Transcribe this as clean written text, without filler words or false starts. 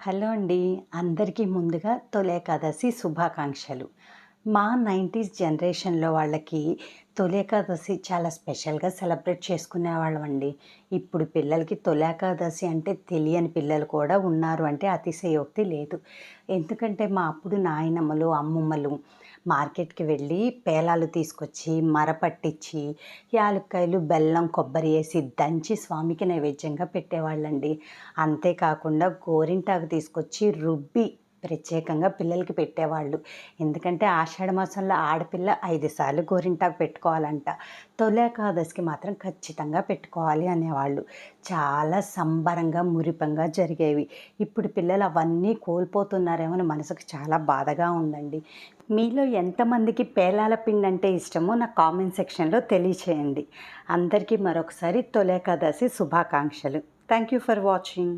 Hello అండి. అందరికీ ముందుగా తొలి ఏకాదశి శుభాకాంక్షలు. మా 90s జనరేషన్‌లో వాళ్ళకి తొలి ఏకాదశి చాలా స్పెషల్‌గా సెలబ్రేట్ చేసుకునేవాళ్ళమండి. ఇప్పుడు పిల్లలకి తొలి ఏకాదశి అంటే తెలియని పిల్లలు కూడా ఉన్నారు అంటే అతిశయోక్తి లేదు. ఎందుకంటే మా అప్పుడు నాయనమ్మలు, అమ్మమ్మలు మార్కెట్‌కి వెళ్ళి పేలాలు తీసుకొచ్చి, మరపట్టించి, యాలుక్కాయలు, బెల్లం, కొబ్బరి ఏసి దంచి స్వామికి నైవేద్యంగా పెట్టేవాళ్ళండి. అంతేకాకుండా గోరింటాకు తీసుకొచ్చి రుబ్బి ప్రత్యేకంగా పిల్లలకి పెట్టేవాళ్ళు. ఎందుకంటే ఆషాఢ మాసంలో ఆడపిల్ల 5 సార్లు గోరింటాకు పెట్టుకోవాలంట. తొలి ఏకాదశికి మాత్రం ఖచ్చితంగా పెట్టుకోవాలి అనేవాళ్ళు. చాలా సంబరంగా, మురిపంగా జరిగేవి. ఇప్పుడు పిల్లలు అవన్నీ కోల్పోతున్నారేమో అని మనసుకు చాలా బాధగా ఉందండి. మీలో ఎంతమందికి పేలాల పిండంటే ఇష్టమో నాకు కామెంట్ సెక్షన్‌లో తెలియచేయండి. అందరికీ మరొకసారి తొలి ఏకాదశి శుభాకాంక్షలు. Thank you for watching.